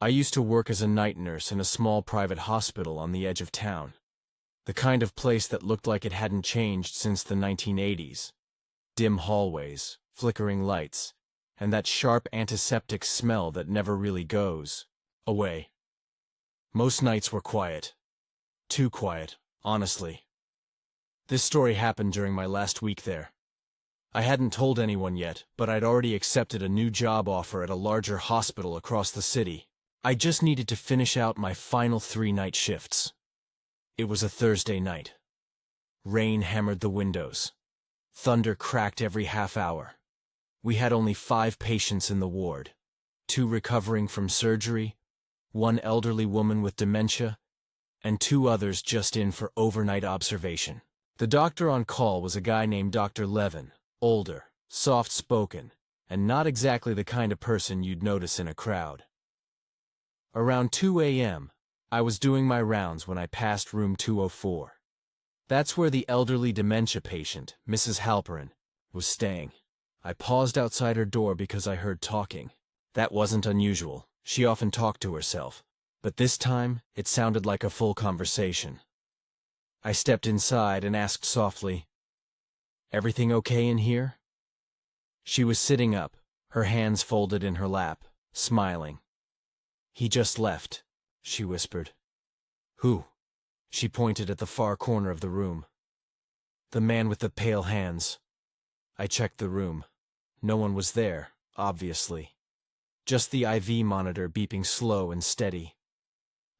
I used to work as a night nurse in a small private hospital on the edge of town. The kind of place that looked like it hadn't changed since the 1980s. Dim hallways, flickering lights, and that sharp antiseptic smell that never really goes away. Most nights were quiet. Too quiet, honestly. This story happened during my last week there. I hadn't told anyone yet, but I'd already accepted a new job offer at a larger hospital across the city. I just needed to finish out my final 3 night shifts. It was a Thursday night. Rain hammered the windows. Thunder cracked every half hour. We had only 5 patients in the ward. 2 recovering from surgery, 1 elderly woman with dementia, and 2 others just in for overnight observation. The doctor on call was a guy named Dr. Levin, older, soft-spoken, and not exactly the kind of person you'd notice in a crowd. Around 2 a.m., I was doing my rounds when I passed room 204. That's where the elderly dementia patient, Mrs. Halperin, was staying. I paused outside her door because I heard talking. That wasn't unusual. She often talked to herself. But this time, it sounded like a full conversation. I stepped inside and asked softly, "Everything okay in here?" She was sitting up, her hands folded in her lap, smiling. "He just left," she whispered. "Who?" She pointed at the far corner of the room. "The man with the pale hands." I checked the room. No one was there, obviously. Just the IV monitor beeping slow and steady.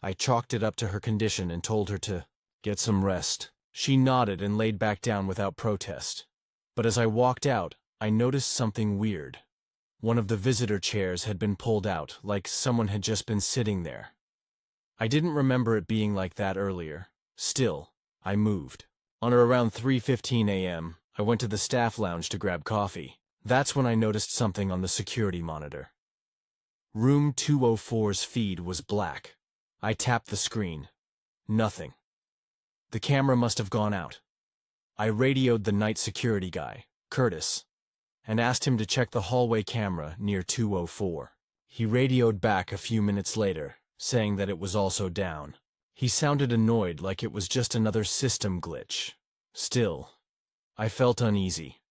I chalked it up to her condition and told her to get some rest. She nodded and laid back down without protest. But as I walked out, I noticed something weird. One of the visitor chairs had been pulled out, like someone had just been sitting there. I didn't remember it being like that earlier. Still, I moved. On or around 3:15 a.m., I went to the staff lounge to grab coffee. That's when I noticed something on the security monitor. Room 204's feed was black. I tapped the screen. Nothing. The camera must have gone out. I radioed the night security guy, Curtis, and asked him to check the hallway camera near 204. He radioed back a few minutes later, saying that it was also down. He sounded annoyed, like it was just another system glitch. Still, I felt uneasy.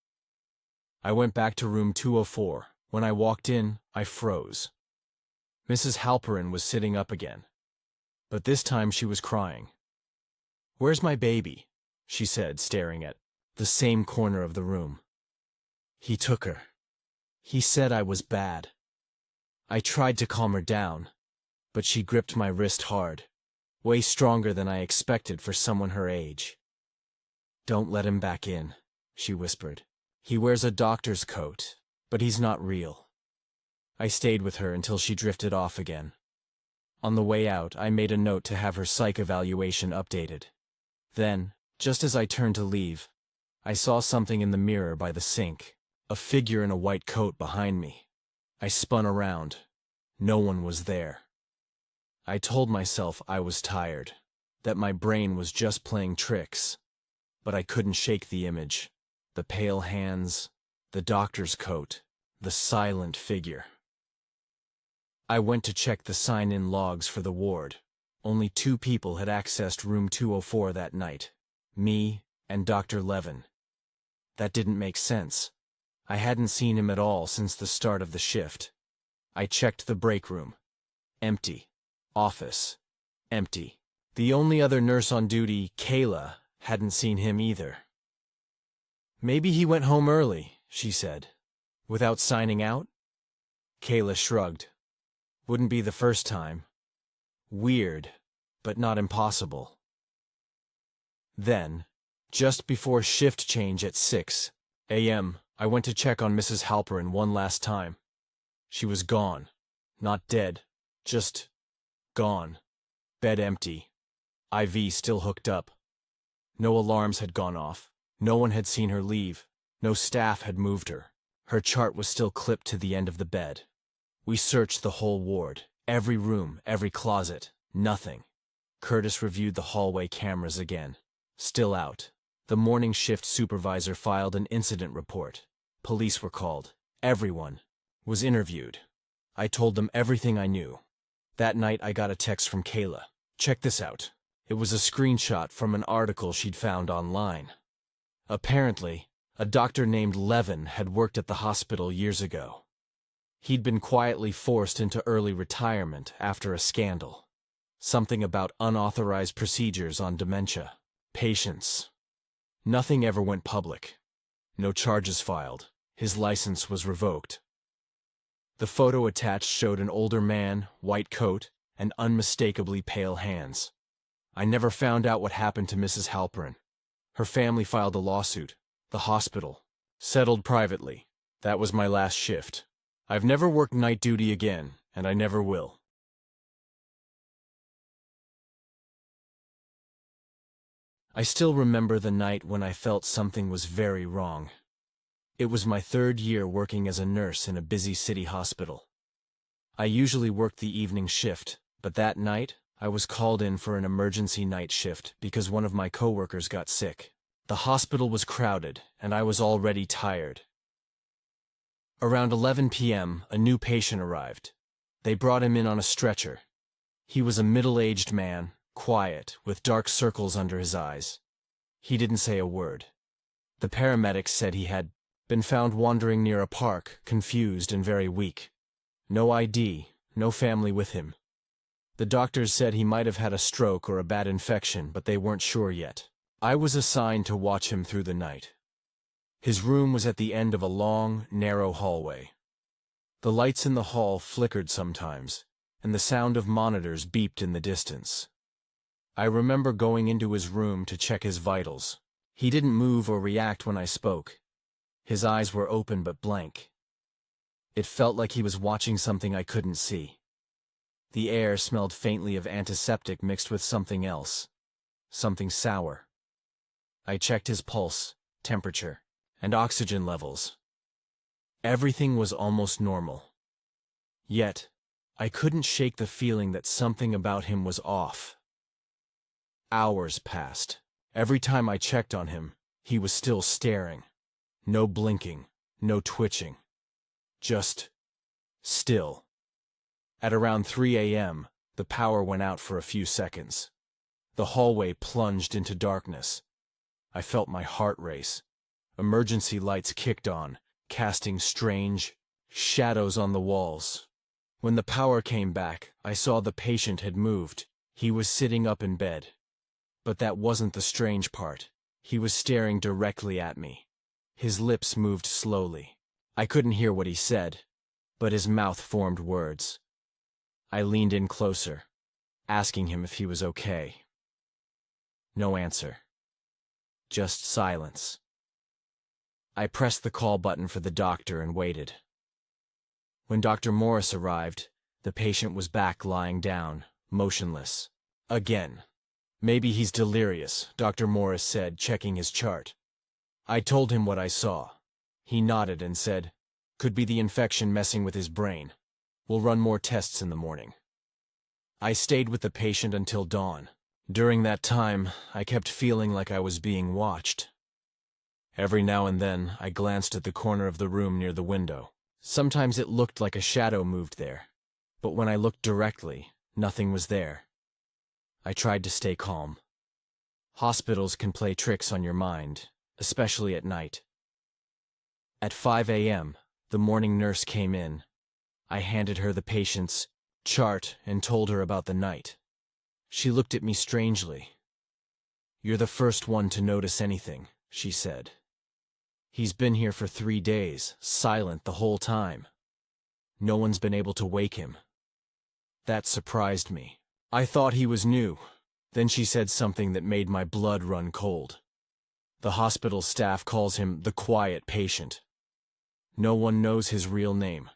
I went back to room 204. When I walked in, I froze. Mrs. Halperin was sitting up again. But this time she was crying. "Where's my baby?" she said, staring at the same corner of the room. "He took her. He said I was bad." I tried to calm her down, but she gripped my wrist hard, way stronger than I expected for someone her age. "Don't let him back in," she whispered. "He wears a doctor's coat, but he's not real." I stayed with her until she drifted off again. On the way out, I made a note to have her psych evaluation updated. Then, just as I turned to leave, I saw something in the mirror by the sink, a figure in a white coat behind me. I spun around. No one was there. I told myself I was tired, that my brain was just playing tricks, but I couldn't shake the image. The pale hands, the doctor's coat, the silent figure. I went to check the sign-in logs for the ward. Only 2 people had accessed room 204 that night, me and Dr. Levin. That didn't make sense. I hadn't seen him at all since the start of the shift. I checked the break room. Empty. Office. Empty. The only other nurse on duty, Kayla, hadn't seen him either. "Maybe he went home early," she said. "Without signing out?" Kayla shrugged. "Wouldn't be the first time. Weird, but not impossible." Then, just before shift change at 6 a.m., I went to check on Mrs. Halperin one last time. She was gone. Not dead. Just gone. Bed empty. IV still hooked up. No alarms had gone off. No one had seen her leave. No staff had moved her. Her chart was still clipped to the end of the bed. We searched the whole ward, every room, every closet. Nothing. Curtis reviewed the hallway cameras again. Still out. The morning shift supervisor filed an incident report. Police were called. Everyone was interviewed. I told them everything I knew. That night I got a text from Kayla. Check this out. It was a screenshot from an article she'd found online. Apparently, a doctor named Levin had worked at the hospital years ago. He'd been quietly forced into early retirement after a scandal. Something about unauthorized procedures on dementia patients. Nothing ever went public. No charges filed. His license was revoked. The photo attached showed an older man, white coat, and unmistakably pale hands. I never found out what happened to Mrs. Halperin. Her family filed a lawsuit. The hospital settled privately. That was my last shift. I've never worked night duty again, and I never will. I still remember the night when I felt something was very wrong. It was my 3rd year working as a nurse in a busy city hospital. I usually worked the evening shift, but that night, I was called in for an emergency night shift because one of my coworkers got sick. The hospital was crowded, and I was already tired. Around 11 p.m., a new patient arrived. They brought him in on a stretcher. He was a middle-aged man, quiet, with dark circles under his eyes. He didn't say a word. The paramedics said he had been found wandering near a park, confused and very weak. No ID, no family with him. The doctors said he might have had a stroke or a bad infection, but they weren't sure yet. I was assigned to watch him through the night. His room was at the end of a long, narrow hallway. The lights in the hall flickered sometimes, and the sound of monitors beeped in the distance. I remember going into his room to check his vitals. He didn't move or react when I spoke. His eyes were open but blank. It felt like he was watching something I couldn't see. The air smelled faintly of antiseptic mixed with something else. Something sour. I checked his pulse, temperature, and oxygen levels. Everything was almost normal. Yet, I couldn't shake the feeling that something about him was off. Hours passed. Every time I checked on him, he was still staring. No blinking, no twitching. Just still. At around 3 a.m., the power went out for a few seconds. The hallway plunged into darkness. I felt my heart race. Emergency lights kicked on, casting strange shadows on the walls. When the power came back, I saw the patient had moved. He was sitting up in bed. But that wasn't the strange part. He was staring directly at me. His lips moved slowly. I couldn't hear what he said, but his mouth formed words. I leaned in closer, asking him if he was okay. No answer. Just silence. I pressed the call button for the doctor and waited. When Dr. Morris arrived, the patient was back lying down, motionless. Again. Maybe he's delirious, Dr. Morris said, checking his chart. I told him what I saw. He nodded and said, "Could be the infection messing with his brain. We'll run more tests in the morning." I stayed with the patient until dawn. During that time, I kept feeling like I was being watched. Every now and then, I glanced at the corner of the room near the window. Sometimes it looked like a shadow moved there, but when I looked directly, nothing was there. I tried to stay calm. Hospitals can play tricks on your mind, especially at night. At 5 a.m., the morning nurse came in. I handed her the patient's chart and told her about the night. She looked at me strangely. "You're the first one to notice anything," she said. "He's been here for 3 days, silent the whole time. No one's been able to wake him." That surprised me. I thought he was new. Then she said something that made my blood run cold. The hospital staff calls him the quiet patient. No one knows his real name.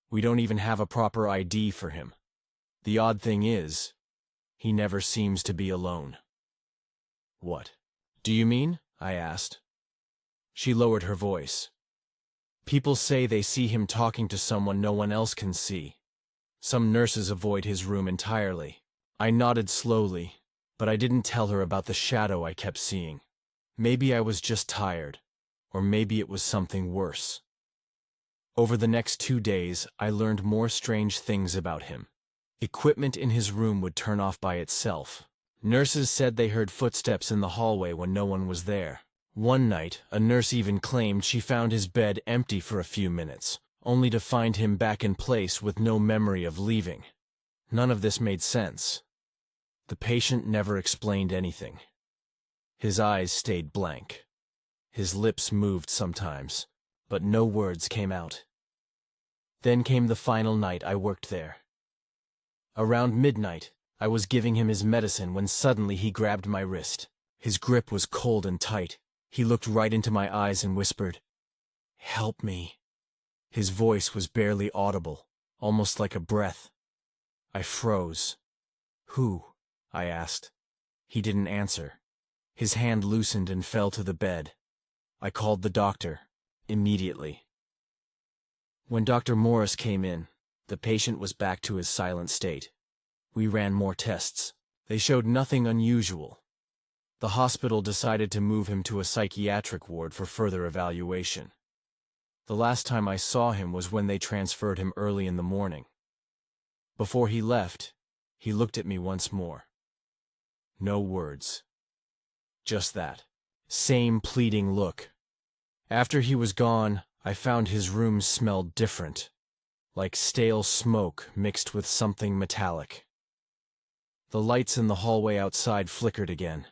We don't even have a proper ID for him. The odd thing is, he never seems to be alone. "What do you mean?" I asked. She lowered her voice. "People say they see him talking to someone no one else can see. Some nurses avoid his room entirely." I nodded slowly, but I didn't tell her about the shadow I kept seeing. Maybe I was just tired, or maybe it was something worse. Over the next 2 days, I learned more strange things about him. Equipment in his room would turn off by itself. Nurses said they heard footsteps in the hallway when no one was there. One night, a nurse even claimed she found his bed empty for a few minutes, only to find him back in place with no memory of leaving. None of this made sense. The patient never explained anything. His eyes stayed blank. His lips moved sometimes, but no words came out. Then came the final night I worked there. Around midnight, I was giving him his medicine when suddenly he grabbed my wrist. His grip was cold and tight. He looked right into my eyes and whispered, "Help me." His voice was barely audible, almost like a breath. I froze. "Who?" I asked. He didn't answer. His hand loosened and fell to the bed. I called the doctor, immediately. When Dr. Morris came in, the patient was back to his silent state. We ran more tests. They showed nothing unusual. The hospital decided to move him to a psychiatric ward for further evaluation. The last time I saw him was when they transferred him early in the morning. Before he left, he looked at me once more. No words. Just that. Same pleading look. After he was gone, I found his room smelled different, like stale smoke mixed with something metallic. The lights in the hallway outside flickered again.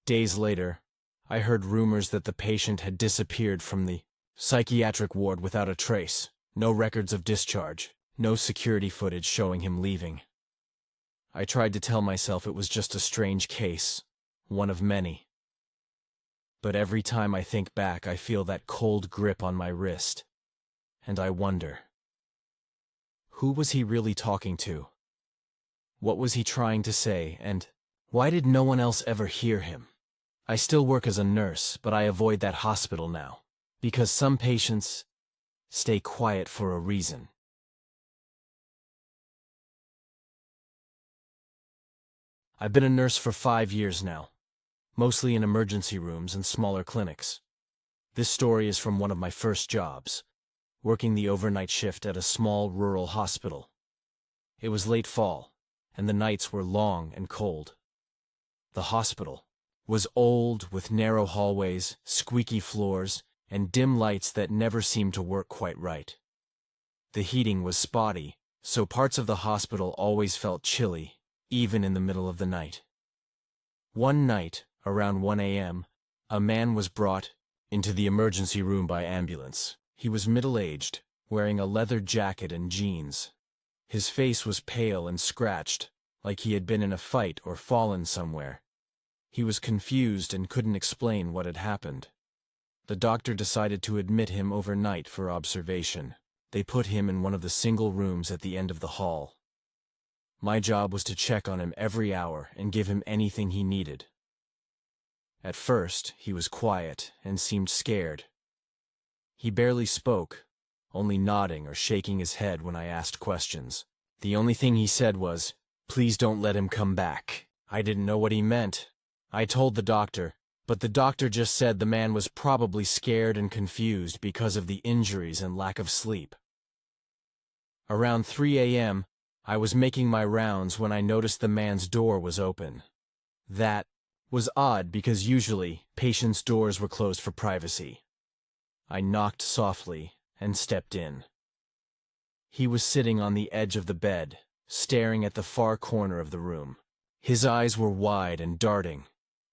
Days later, I heard rumors that the patient had disappeared from the psychiatric ward without a trace. No records of discharge, no security footage showing him leaving. I tried to tell myself it was just a strange case, one of many. But every time I think back, I feel that cold grip on my wrist, and I wonder, who was he really talking to? What was he trying to say, and why did no one else ever hear him? I still work as a nurse, but I avoid that hospital now, because some patients stay quiet for a reason. I've been a nurse for 5 years now, mostly in emergency rooms and smaller clinics. This story is from one of my first jobs, working the overnight shift at a small rural hospital. It was late fall, and the nights were long and cold. The hospital was old, with narrow hallways, squeaky floors, and dim lights that never seemed to work quite right. The heating was spotty, so parts of the hospital always felt chilly, even in the middle of the night. One night, around 1 a.m., a man was brought into the emergency room by ambulance. He was middle-aged, wearing a leather jacket and jeans. His face was pale and scratched, like he had been in a fight or fallen somewhere. He was confused and couldn't explain what had happened. The doctor decided to admit him overnight for observation. They put him in one of the single rooms at the end of the hall. My job was to check on him every hour and give him anything he needed. At first, he was quiet and seemed scared. He barely spoke, only nodding or shaking his head when I asked questions. The only thing he said was, "Please don't let him come back." I didn't know what he meant. I told the doctor, but the doctor just said the man was probably scared and confused because of the injuries and lack of sleep. Around 3 a.m., I was making my rounds when I noticed the man's door was open. That was odd because usually patients' doors were closed for privacy. I knocked softly and stepped in. He was sitting on the edge of the bed, staring at the far corner of the room. His eyes were wide and darting.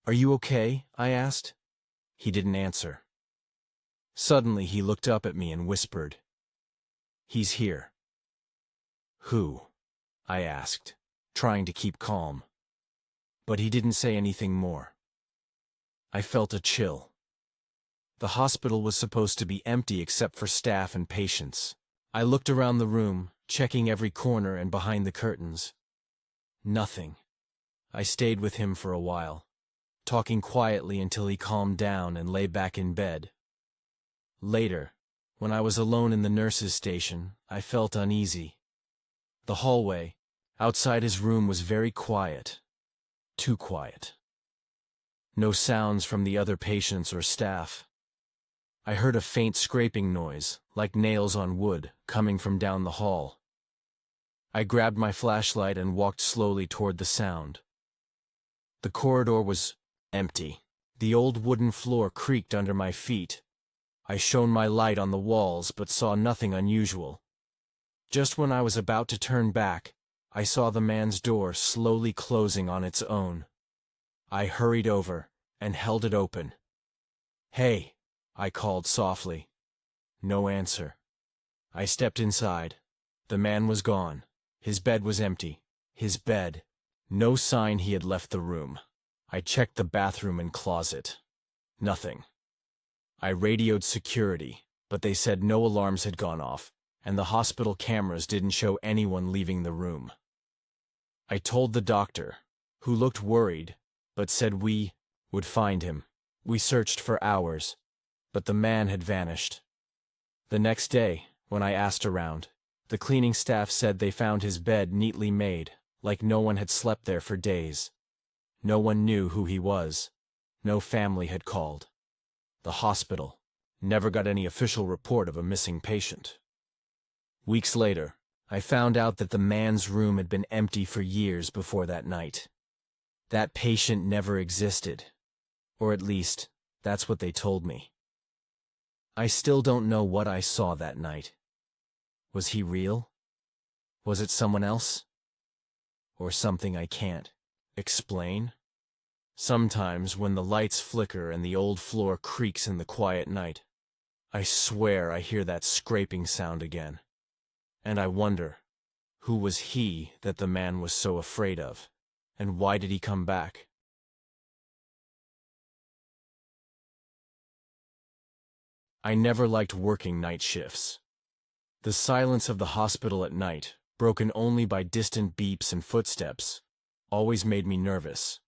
"Are you okay?" I asked. He didn't answer. Suddenly he looked up at me and whispered, "He's here." "Who?" I asked, trying to keep calm. But he didn't say anything more. I felt a chill. The hospital was supposed to be empty except for staff and patients. I looked around the room, checking every corner and behind the curtains. Nothing. I stayed with him for a while, talking quietly until he calmed down and lay back in bed. Later, when I was alone in the nurse's station, I felt uneasy. The hallway, outside his room, was very quiet. Too quiet. No sounds from the other patients or staff. I heard a faint scraping noise, like nails on wood, coming from down the hall. I grabbed my flashlight and walked slowly toward the sound. The corridor was empty. The old wooden floor creaked under my feet. I shone my light on the walls but saw nothing unusual. Just when I was about to turn back, I saw the man's door slowly closing on its own. I hurried over and held it open. "Hey," I called softly. No answer. I stepped inside. The man was gone. His bed was empty. His bed. No sign he had left the room. I checked the bathroom and closet. Nothing. I radioed security, but they said no alarms had gone off, and the hospital cameras didn't show anyone leaving the room. I told the doctor, who looked worried, but said we would find him. We searched for hours, but the man had vanished. The next day, when I asked around, the cleaning staff said they found his bed neatly made, like no one had slept there for days. No one knew who he was. No family had called. The hospital never got any official report of a missing patient. Weeks later, I found out that the man's room had been empty for years before that night. That patient never existed. Or at least, that's what they told me. I still don't know what I saw that night. Was he real? Was it someone else? Or something I can't explain? Sometimes, when the lights flicker and the old floor creaks in the quiet night, I swear I hear that scraping sound again. And I wonder, who was he that the man was so afraid of? And why did he come back? I never liked working night shifts. The silence of the hospital at night, broken only by distant beeps and footsteps, always made me nervous.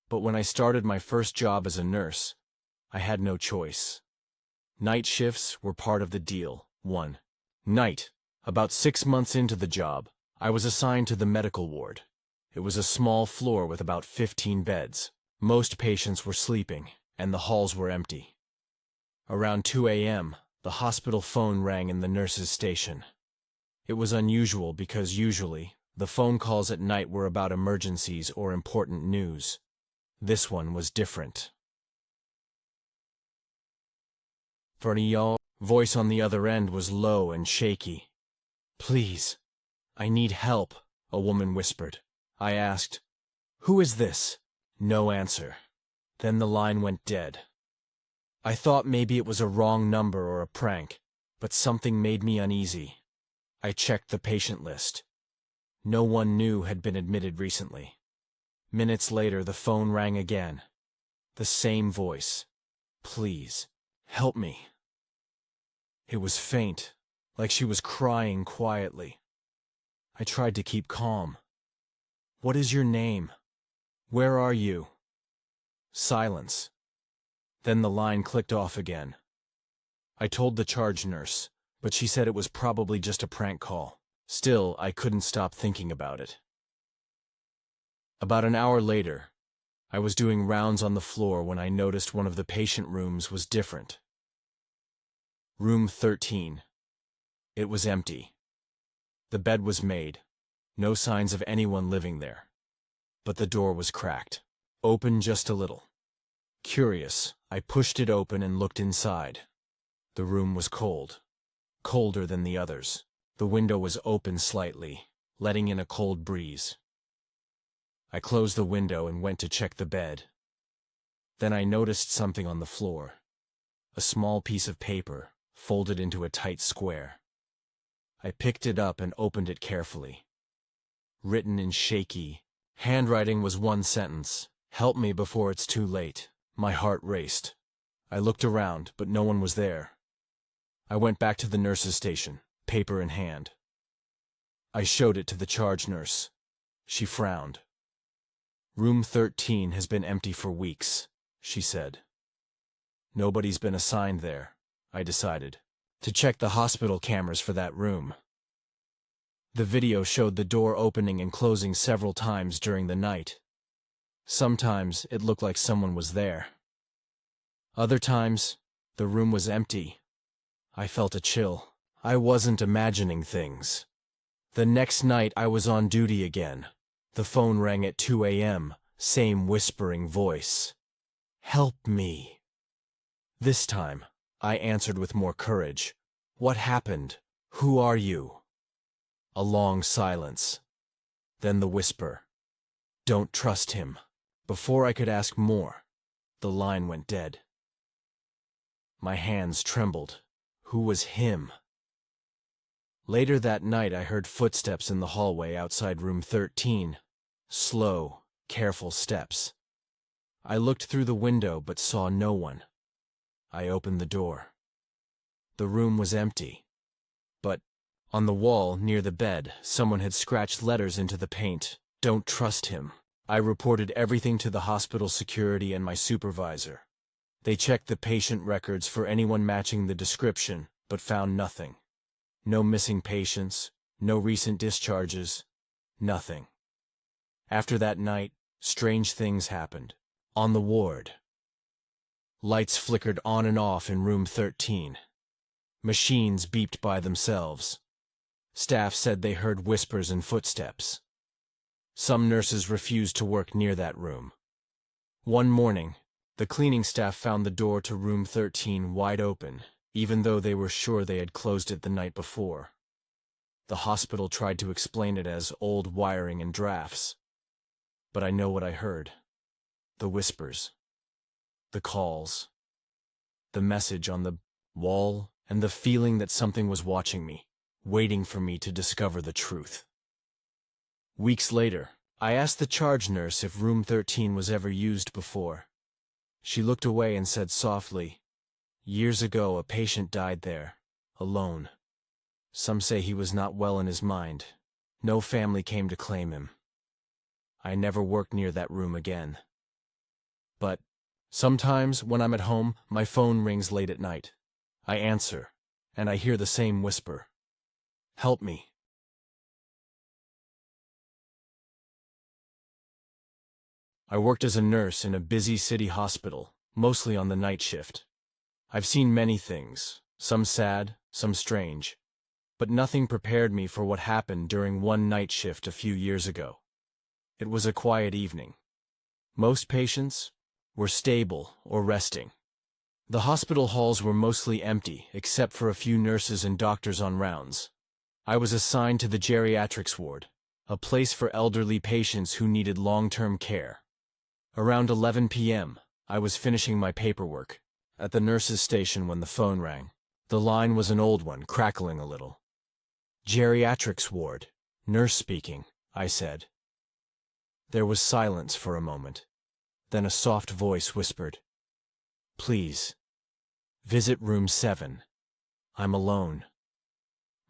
But when I started my first job as a nurse, I had no choice. Night shifts were part of the deal. One night, about 6 months into the job, I was assigned to the medical ward. It was a small floor with about 15 beds. Most patients were sleeping, and the halls were empty. Around 2 a.m., the hospital phone rang in the nurse's station. It was unusual because usually, the phone calls at night were about emergencies or important news. This one was different. For y'all, voice on the other end was low and shaky. "Please, I need help," a woman whispered. I asked, "Who is this?" No answer. Then the line went dead. I thought maybe it was a wrong number or a prank, but something made me uneasy. I checked the patient list. No one new had been admitted recently. Minutes later, the phone rang again. The same voice. "Please, help me." It was faint, like she was crying quietly. I tried to keep calm. "What is your name? Where are you?" Silence. Then the line clicked off again. I told the charge nurse, but she said it was probably just a prank call. Still, I couldn't stop thinking about it. About an hour later, I was doing rounds on the floor when I noticed one of the patient rooms was different. Room 13. It was empty. The bed was made. No signs of anyone living there. But the door was cracked. Open just a little. Curious, I pushed it open and looked inside. The room was cold. Colder than the others. The window was open slightly, letting in a cold breeze. I closed the window and went to check the bed. Then I noticed something on the floor. A small piece of paper, folded into a tight square. I picked it up and opened it carefully. Written in shaky handwriting was one sentence: "Help me before it's too late." My heart raced. I looked around, but no one was there. I went back to the nurse's station, paper in hand. I showed it to the charge nurse. She frowned. "Room 13 has been empty for weeks," she said. "Nobody's been assigned there," I decided, to check the hospital cameras for that room. The video showed the door opening and closing several times during the night. Sometimes it looked like someone was there. Other times, the room was empty. I felt a chill. I wasn't imagining things. The next night I was on duty again. The phone rang at 2 a.m., same whispering voice. "Help me." This time, I answered with more courage. "What happened? Who are you?" A long silence. Then the whisper. "Don't trust him." Before I could ask more, the line went dead. My hands trembled. Who was him? Later that night I heard footsteps in the hallway outside room 13. Slow, careful steps. I looked through the window but saw no one. I opened the door. The room was empty. But on the wall near the bed, someone had scratched letters into the paint. "Don't trust him." I reported everything to the hospital security and my supervisor. They checked the patient records for anyone matching the description, but found nothing. No missing patients, no recent discharges, nothing. After that night, strange things happened. On the ward, lights flickered on and off in room 13. Machines beeped by themselves. Staff said they heard whispers and footsteps. Some nurses refused to work near that room. One morning, the cleaning staff found the door to room 13 wide open, even though they were sure they had closed it the night before. The hospital tried to explain it as old wiring and drafts. But I know what I heard. The whispers. The calls. The message on the wall, and the feeling that something was watching me, waiting for me to discover the truth. Weeks later, I asked the charge nurse if room 13 was ever used before. She looked away and said softly, "Years ago a patient died there, alone. Some say he was not well in his mind. No family came to claim him. I never worked near that room again. But sometimes when I'm at home, my phone rings late at night. I answer, and I hear the same whisper. Help me." I worked as a nurse in a busy city hospital, mostly on the night shift. I've seen many things, some sad, some strange, but nothing prepared me for what happened during one night shift a few years ago. It was a quiet evening. Most patients were stable or resting. The hospital halls were mostly empty, except for a few nurses and doctors on rounds. I was assigned to the geriatrics ward, a place for elderly patients who needed long-term care. Around 11 p.m., I was finishing my paperwork at the nurse's station when the phone rang. The line was an old one, crackling a little. "Geriatrics ward, nurse speaking," I said. There was silence for a moment. Then a soft voice whispered, "Please, visit room 7. I'm alone."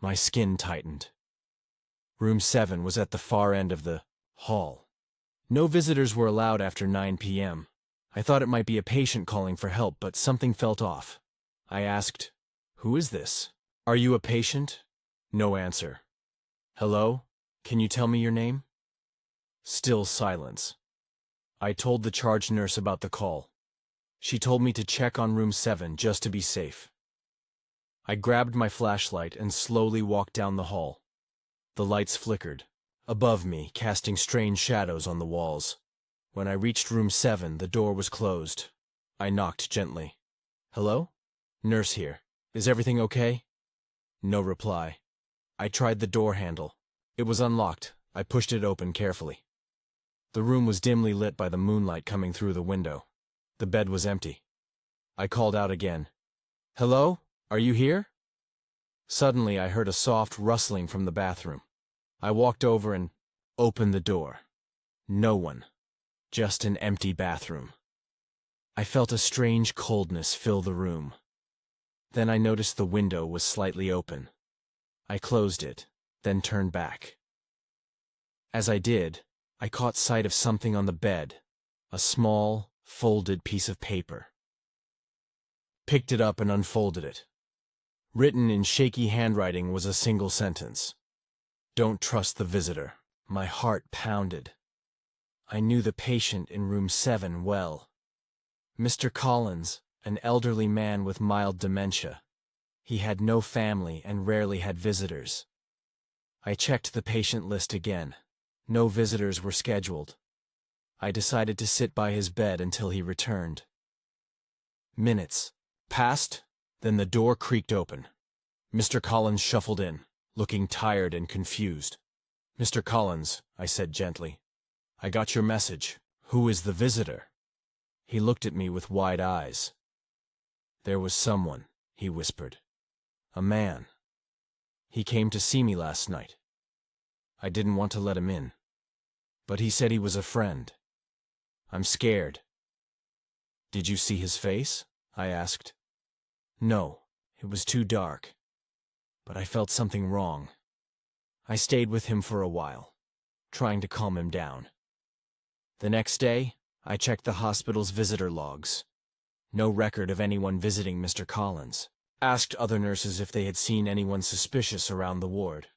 My skin tightened. Room 7 was at the far end of the hall. No visitors were allowed after 9 p.m. I thought it might be a patient calling for help, but something felt off. I asked, "Who is this? Are you a patient?" No answer. "Hello? Can you tell me your name?" Still silence. I told the charge nurse about the call. She told me to check on room 7 just to be safe. I grabbed my flashlight and slowly walked down the hall. The lights flickered, above me, casting strange shadows on the walls. When I reached room 7, the door was closed. I knocked gently. "Hello? Nurse here. Is everything okay?" No reply. I tried the door handle. It was unlocked. I pushed it open carefully. The room was dimly lit by the moonlight coming through the window. The bed was empty. I called out again. "Hello? Are you here?" Suddenly I heard a soft rustling from the bathroom. I walked over and opened the door. No one. Just an empty bathroom. I felt a strange coldness fill the room. Then I noticed the window was slightly open. I closed it, then turned back. As I did, I caught sight of something on the bed, a small, folded piece of paper. Picked it up and unfolded it. Written in shaky handwriting was a single sentence. "Don't trust the visitor." My heart pounded. I knew the patient in room 7 well. Mr. Collins, an elderly man with mild dementia. He had no family and rarely had visitors. I checked the patient list again. No visitors were scheduled. I decided to sit by his bed until he returned. Minutes passed, then the door creaked open. Mr. Collins shuffled in, looking tired and confused. "Mr. Collins," I said gently, "I got your message. Who is the visitor?" He looked at me with wide eyes. "There was someone," he whispered. "A man. He came to see me last night. I didn't want to let him in, but he said he was a friend. I'm scared." "Did you see his face?" I asked. "No, it was too dark, but I felt something wrong. I stayed with him for a while, trying to calm him down. The next day, I checked the hospital's visitor logs. No record of anyone visiting Mr. Collins. Asked other nurses if they had seen anyone suspicious around the ward.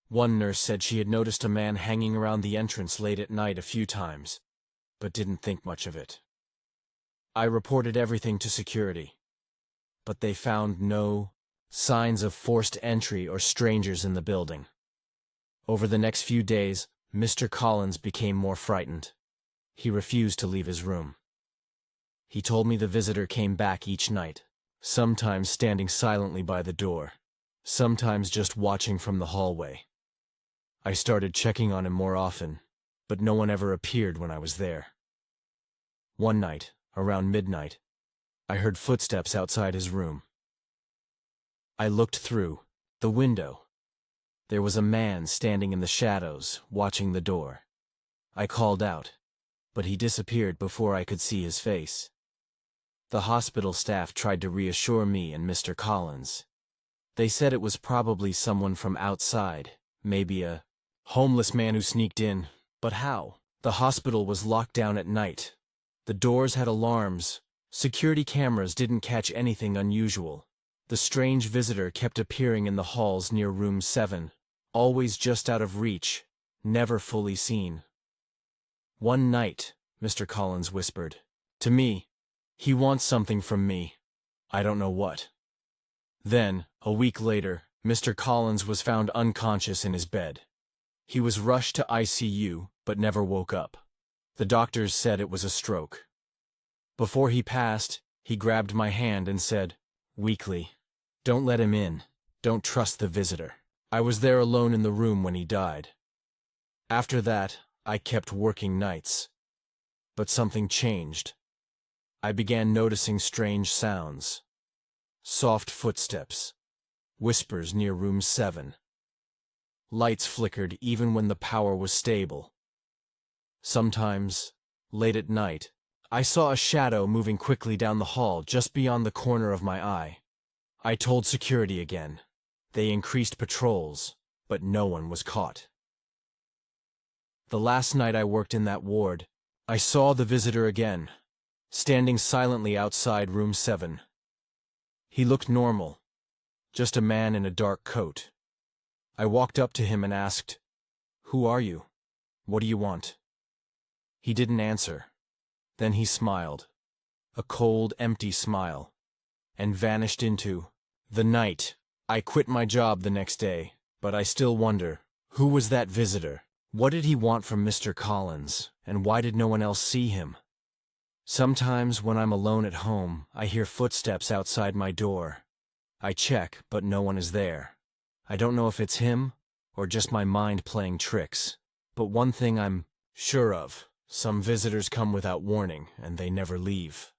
One nurse said she had noticed a man hanging around the entrance late at night a few times, but didn't think much of it. I reported everything to security, but they found no signs of forced entry or strangers in the building. Over the next few days, Mr. Collins became more frightened. He refused to leave his room. He told me the visitor came back each night, sometimes standing silently by the door, sometimes just watching from the hallway. I started checking on him more often, but no one ever appeared when I was there. One night, around midnight, I heard footsteps outside his room. I looked through the window. There was a man standing in the shadows, watching the door. I called out, but he disappeared before I could see his face. The hospital staff tried to reassure me and Mr. Collins. They said it was probably someone from outside, maybe a homeless man who sneaked in. But how? The hospital was locked down at night. The doors had alarms. Security cameras didn't catch anything unusual. The strange visitor kept appearing in the halls near room 7, always just out of reach, never fully seen. One night, Mr. Collins whispered to me, "He wants something from me. I don't know what." Then, a week later, Mr. Collins was found unconscious in his bed. He was rushed to ICU, but never woke up. The doctors said it was a stroke. Before he passed, he grabbed my hand and said, weakly, "Don't let him in. Don't trust the visitor." I was there alone in the room when he died. After that, I kept working nights. But something changed. I began noticing strange sounds. Soft footsteps. Whispers near room 7. Lights flickered even when the power was stable. Sometimes, late at night, I saw a shadow moving quickly down the hall just beyond the corner of my eye. I told security again. They increased patrols, but no one was caught. The last night I worked in that ward, I saw the visitor again, standing silently outside room 7. He looked normal, just a man in a dark coat. I walked up to him and asked, "Who are you? What do you want?" He didn't answer. Then he smiled, a cold, empty smile, and vanished into the night. I quit my job the next day, but I still wonder, who was that visitor? What did he want from Mr. Collins, and why did no one else see him? Sometimes when I'm alone at home, I hear footsteps outside my door. I check, but no one is there. I don't know if it's him, or just my mind playing tricks. But one thing I'm sure of, some visitors come without warning, and they never leave.